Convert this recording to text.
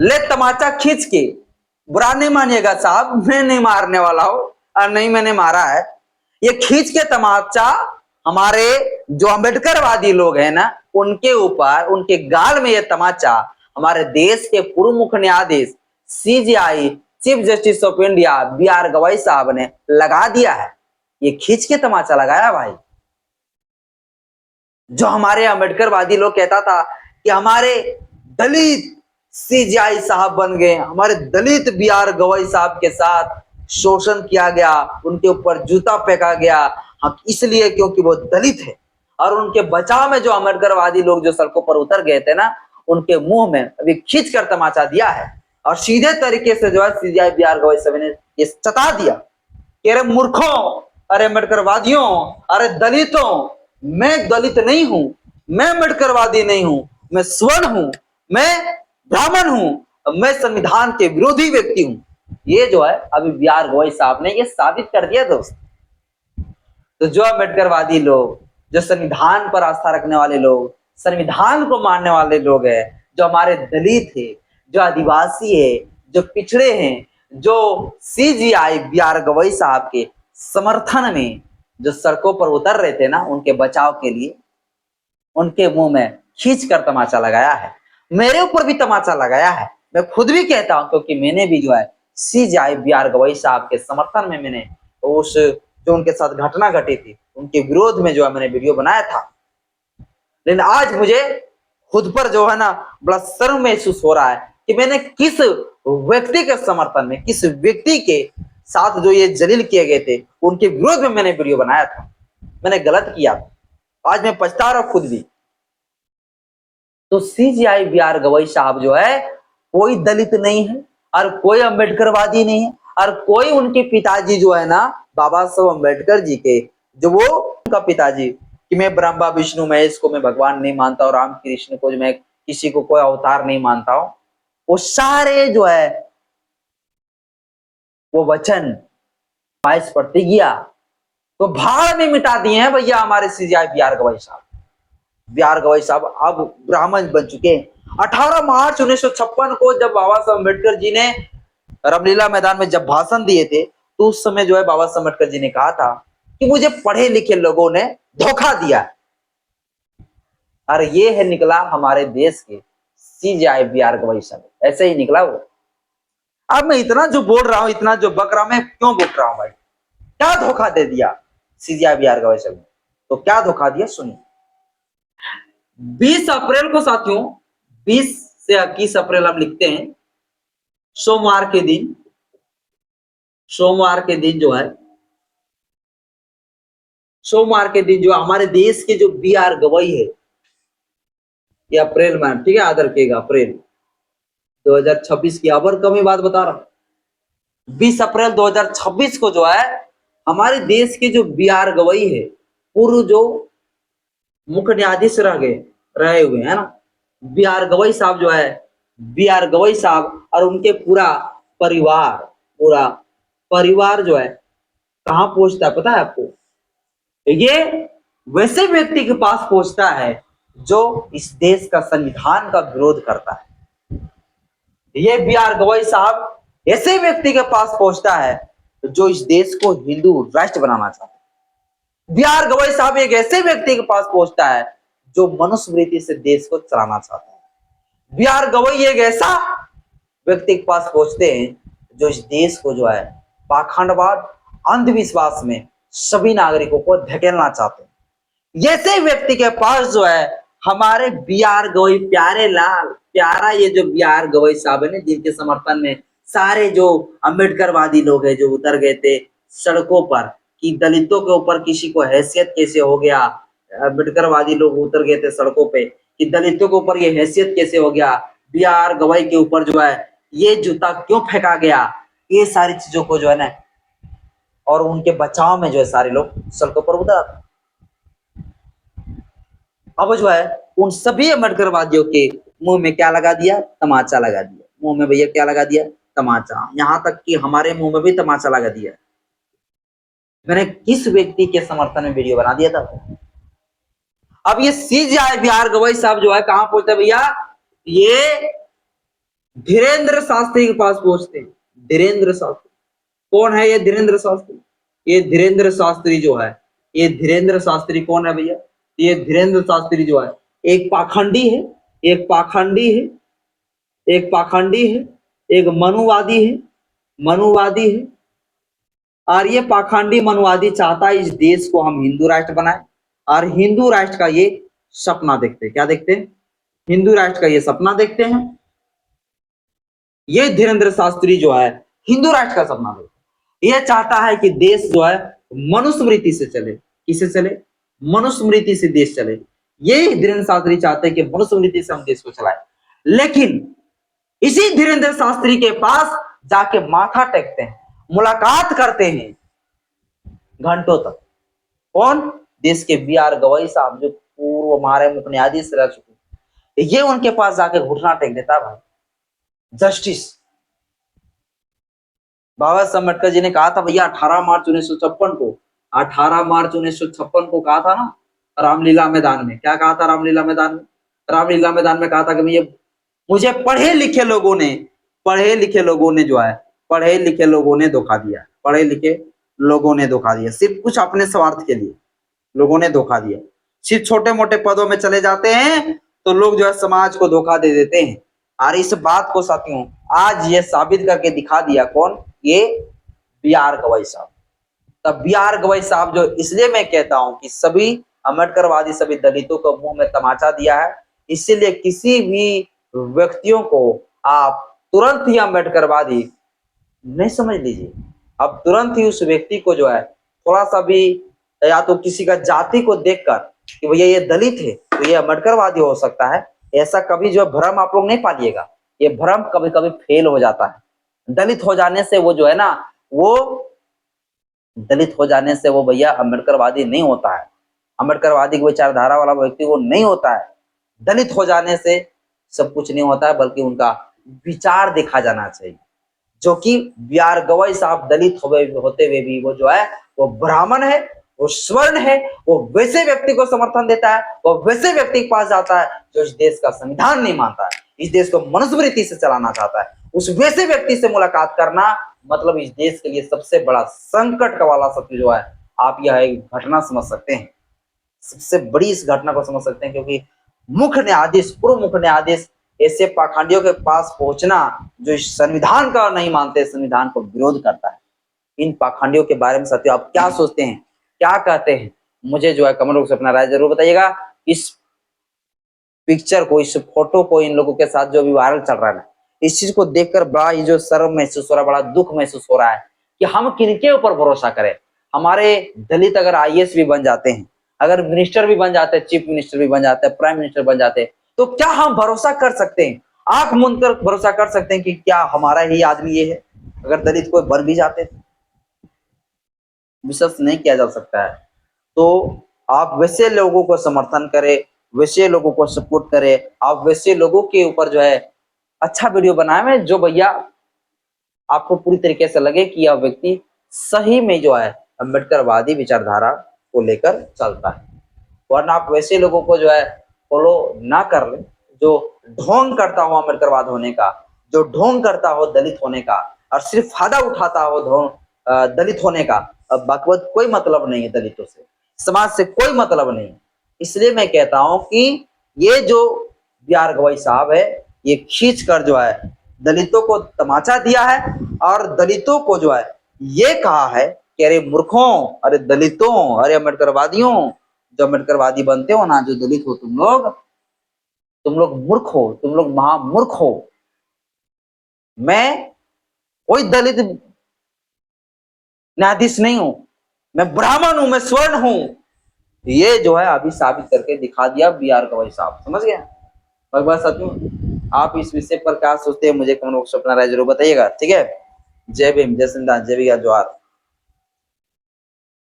ले तमाचा खींच के, बुरा नहीं मानिएगा साहब, मैं नहीं मारने वाला हूं और नहीं मैंने मारा है। ये खींच के तमाचा हमारे जो अम्बेडकरवादी लोग हैं ना, उनके ऊपर, उनके गाल में ये तमाचा हमारे देश के पूर्व मुख्य न्यायाधीश CJI Chief Justice of India B R Gavai साहब ने लगा दिया है। ये खींच के तमाचा लगाया भाई। जो हमारे अम्बेडकरवादी लोग कहता था कि हमारे दलित सीजीआई साहब बन गए, हमारे दलित बी आर गवई साहब के साथ शोषण किया गया, उनके ऊपर जूता फेंका गया, हम इसलिए क्योंकि वो दलित है। और उनके बचाव में जो अम्बेडकरवादी लोग जो सड़कों पर उतर गए थे ना, उनके मुंह में अभी खींच कर तमाचा दिया है। और सीधे तरीके से जो है सीजीआई बी आर गवई साहब ने ये चता दिया कि अरे मूर्खों, अरे अम्बेडकरवादियों, अरे दलितों, मैं दलित नहीं हूं, मैं अम्बेडकरवादी नहीं हूं, मैं स्वर्ण हूं, मैं ब्राह्मण हूं, मैं संविधान के विरोधी व्यक्ति हूं। ये जो है अभी बी आर गवई साहब ने ये साबित कर दिया दोस्त। तो जो अम्बेडकरवादी लोग, जो संविधान पर आस्था रखने वाले लोग, संविधान को मानने वाले लोग हैं, जो हमारे दलित है, जो आदिवासी है, जो पिछड़े हैं, जो सीजीआई बी आर गवई साहब के समर्थन में जो सड़कों पर उतर रहे थे ना, उनके बचाव के लिए, उनके मुंह में खींच कर तमाचा लगाया है। मेरे ऊपर भी तमाचा लगाया है, मैं खुद भी कहता हूं, क्योंकि मैंने भी जो है सीजीआई बी आर गवई साहब के समर्थन में मैंने उस जो उनके साथ घटना घटी थी उनके विरोध में जो है मैंने वीडियो बनाया था। लेकिन आज मुझे खुद पर जो है ना बड़ा शर्म महसूस हो रहा है कि मैंने किस व्यक्ति के समर्थन में, किस व्यक्ति के साथ जो ये जलील किए गए थे उनके विरोध में मैंने वीडियो बनाया था। मैंने गलत किया था, आज मैं पछता रहा खुद भी। तो सीजीआई बी आर गवई साहब जो है कोई दलित नहीं है और कोई अम्बेडकरवादी नहीं है, और कोई उनके पिताजी जो है ना बाबा साहब अम्बेडकर जी के, जो वो उनका पिताजी कि मैं ब्रह्मा विष्णु महेश को मैं भगवान नहीं मानता और राम कृष्ण को मैं किसी को कोई अवतार नहीं मानता हूं, वो सारे जो है वो वचन 22 प्रतिज्ञा तो भाड़ में मिटा दिए हैं भैया हमारे सीजीआई बी आर गवई साहब। बी आर गवई साहब अब ब्राह्मण बन चुके हैं। 18 मार्च 1956 को जब बाबा साहब अम्बेडकर जी ने रामलीला मैदान में जब भाषण दिए थे, तो उस समय जो है बाबा साहब अम्बेडकर जी ने कहा था कि मुझे पढ़े लिखे लोगों ने धोखा दिया। और ये है निकला हमारे देश के सीजीआई बी आर गवई साहब, ऐसे ही निकला वो। अब मैं इतना जो बोल रहा हूं, इतना जो बक रहा हूं, मैं क्यों बक रहा हूं भाई? क्या धोखा दे दिया सीजीआई बी आर गवई साहब ने? तो क्या धोखा दिया सुनिए। 20 अप्रैल को साथियों, 20 से 21 अप्रैल हम लिखते हैं, सोमवार के दिन, सोमवार के दिन जो है, सोमवार के दिन जो हमारे देश के जो बी आर गवई है, ये अप्रैल में, ठीक है, आदर किएगा, अप्रैल 2026 की अबर कमी बात बता रहा हूं। 20 अप्रैल 2026 को जो है हमारे देश के जो बी आर गवई है, पूर्व जो मुख्य न्यायाधीश रहे हुए हैं ना, बी आर गवई साहब जो है, बी आर गवई साहब और उनके पूरा परिवार जो है कहां पहुंचता है पता है आपको? ये वैसे व्यक्ति के पास पहुंचता है जो इस देश का संविधान का विरोध करता है। ये बी आर गवई साहब ऐसे व्यक्ति के पास पहुंचता है जो इस देश को हिंदू राष्ट्र बनाना चाहता है। बी आर गवई साहब एक ऐसे व्यक्ति के पास पहुंचता है जो मनुस्मृति से देश को चलाना चाहता है। बी आर गवई एक ऐसा व्यक्ति के पास पहुंचते हैं जो इस देश को जो है पाखंडवाद, अंधविश्वास में सभी नागरिकों को धकेलना चाहते हैं। ऐसे व्यक्ति के पास जो है हमारे बी आर गवई, प्यारे लाल प्यारा ये जो बी आर गवई साहब है, जिनके समर्थन में सारे जो अम्बेडकरवादी लोग हैं जो उतर गए थे सड़कों पर कि दलितों के ऊपर किसी को हैसियत कैसे हो गया, अम्बेडकरवादी लोग उतर गए थे सड़कों पे कि दलितों के ऊपर ये हैसियत कैसे हो गया, बी आर गवई के ऊपर जो है ये जूता क्यों फेंका गया, ये सारी चीजों को जो है ना, और उनके बचाव में जो है सारे लोग सड़कों पर उतर। अब जो है उन सभी अम्बेडकरवादियों के मुंह में क्या लगा दिया? तमाचा लगा दिया। मुंह में भैया क्या लगा दिया? तमाचा। यहां तक कि हमारे मुंह में भी तमाचा लगा दिया। मैंने किस व्यक्ति के समर्थन में वीडियो बना दिया था? अब ये सीजीआई बी आर गवई साहब जो है कहां पहुंचता है भैया? ये धीरेन्द्र शास्त्री के पास पहुंचते हैं। धीरेन्द्र शास्त्री कौन है? ये धीरेन्द्र शास्त्री, ये धीरेन्द्र शास्त्री जो है, ये धीरेन्द्र शास्त्री कौन है भैया? ये धीरेन्द्र शास्त्री जो है एक पाखंडी है, एक पाखंडी है, एक पाखंडी है, एक मनुवादी है, मनुवादी है। और ये पाखंडी मनुवादी चाहता है इस देश को हम हिंदू राष्ट्र बनाए, और हिंदू राष्ट्र का ये सपना देखते हैं। क्या देखते हैं? हिंदू राष्ट्र का ये सपना देखते हैं। ये धीरेन्द्र शास्त्री जो है हिंदू राष्ट्र का सपना देखते हैं। ये चाहता है कि देश जो है मनुस्मृति से चले। किसे चले? मनुस्मृति से देश चले। ये धीरेन्द्र शास्त्री चाहते हैं कि मनुस्मृति से हम देश को चलाए। लेकिन इसी धीरेन्द्र शास्त्री के पास जाके माथा टेकते हैं, मुलाकात करते हैं घंटों तक। कौन? देश के बी.आर. गवई साहब, जो पूर्व हमारे मुख्य न्यायाधीश रह चुके, ये उनके पास जाके घुटना टेक देता भाई। जस्टिस बाबा साहब अम्बेडकर जी ने कहा था भैया 18 मार्च 1956 को, 18 मार्च 1956 को कहा था ना रामलीला मैदान में। क्या कहा था रामलीला मैदान में? रामलीला मैदान में कहा था कि भैया मुझे पढ़े लिखे लोगों ने जो है, पढ़े लिखे लोगों ने धोखा दिया, पढ़े लिखे लोगों ने धोखा दिया, सिर्फ कुछ अपने स्वार्थ के लिए लोगों ने धोखा दिया। सिर्फ छोटे मोटे पदों में चले जाते हैं तो लोग जो है समाज को धोखा दे देते हैं। और इस बात को साथियों आज ये साबित करके दिखा दिया कौन? ये बी.आर. गवई साहब। तब बी.आर. गवई साहब जो, इसलिए मैं कहता हूं कि सभी अम्बेडकरवादी सभी दलितों को मुंह में तमाचा दिया है। इसीलिए किसी भी व्यक्तियों को आप तुरंत ही अम्बेडकरवादी नहीं समझ लीजिए। अब तुरंत ही उस व्यक्ति को जो है थोड़ा सा भी, या तो किसी का जाति को देखकर कि भैया ये दलित है तो ये अम्बेडकरवादी हो सकता है, ऐसा कभी जो भ्रम आप लोग नहीं पालिएगा। ये भ्रम कभी कभी फेल हो जाता है। दलित हो जाने से वो जो है ना, वो दलित हो जाने से वो भैया अम्बेडकरवादी नहीं होता है। अम्बेडकरवादी की विचारधारा वाला व्यक्ति वो नहीं होता है। दलित हो जाने से सब कुछ नहीं होता है, बल्कि उनका विचार देखा जाना चाहिए। जो कि बी.आर. गवई साहब दलित होते हुए भी वो जो है वो ब्राह्मण है, वो स्वर्ण है, वो वैसे व्यक्ति को समर्थन देता है, वो वैसे व्यक्ति के पास जाता है जो इस देश का संविधान नहीं मानता है, इस देश को मनुस्मृति से चलाना चाहता है। उस वैसे व्यक्ति से मुलाकात करना मतलब इस देश के लिए सबसे बड़ा संकट का वाला सत्य जो है, आप यह एक घटना समझ सकते हैं। सबसे बड़ी इस घटना को समझ सकते हैं, क्योंकि मुख्य न्यायाधीश, पूर्व मुख्य न्यायाधीश ऐसे पाखंडियों के पास पहुंचना जो इस संविधान का नहीं मानते, संविधान को विरोध करता है। इन पाखंडियों के बारे में साथियों आप क्या सोचते हैं, क्या कहते हैं? मुझे जो है कमेंट बॉक्स में अपना राय जरूर बताइएगा। इस पिक्चर को, इस फोटो को इन लोगों के साथ जो भी वायरल चल रहा है ना, इस चीज को देखकर बड़ा ही जो शर्म महसूस हो रहा है, बड़ा दुख महसूस हो रहा है कि हम किनके ऊपर भरोसा करें। हमारे दलित अगर आई.ए.एस. भी बन जाते हैं, अगर मिनिस्टर भी बन जाते हैं, चीफ मिनिस्टर भी बन जाते हैं, प्राइम मिनिस्टर बन जाते हैं, तो क्या हम भरोसा कर सकते हैं, आंख मूंद कर भरोसा कर सकते हैं कि क्या हमारा ही आदमी ये है? अगर दलित कोई बन भी जाते तो विश्वास नहीं किया जा सकता है। तो आप वैसे लोगों को समर्थन करें, वैसे लोगों को सपोर्ट करें, आप वैसे लोगों के ऊपर जो है अच्छा वीडियो बनाए जो भैया आपको पूरी तरीके से लगे कि यह व्यक्ति सही में जो है अम्बेडकरवादी विचारधारा को लेकर चलता है। वरना आप वैसे लोगों को जो है फॉलो ना कर ले जो ढोंग करता हो अम्बेडकरवाद होने का, जो ढोंग करता हो दलित होने का, और सिर्फ फायदा उठाता हो दलित होने का। अब बाकी कोई मतलब नहीं है दलितों से, समाज से कोई मतलब नहीं है। इसलिए मैं कहता हूं कि ये जो बी.आर. गवई साहब है, ये खींच कर जो है दलितों को तमाचा दिया है, और दलितों को जो है ये कहा है कि अरे मूर्खों, अरे दलितों, अरे अम्बेडकरवादियों, जो अम्बेडकरवादी बनते हो ना, जो दलित हो तुम लोग मूर्ख हो, तुम लोग महामूर्ख हो। मैं कोई दलित न्यायाधीश नहीं हूं, मैं ब्राह्मण हूं, मैं स्वर्ण हूं। ये जो है अभी साबित करके दिखा दिया बी.आर. गवई साहब। समझ गए? भगवान साथियों, आप इस विषय पर क्या सोचते हैं मुझे कमेंट बॉक्स में अपना राय जरूर बताइएगा। ठीक है? जय भीम, जय संविधान, जय भैया, जोहार।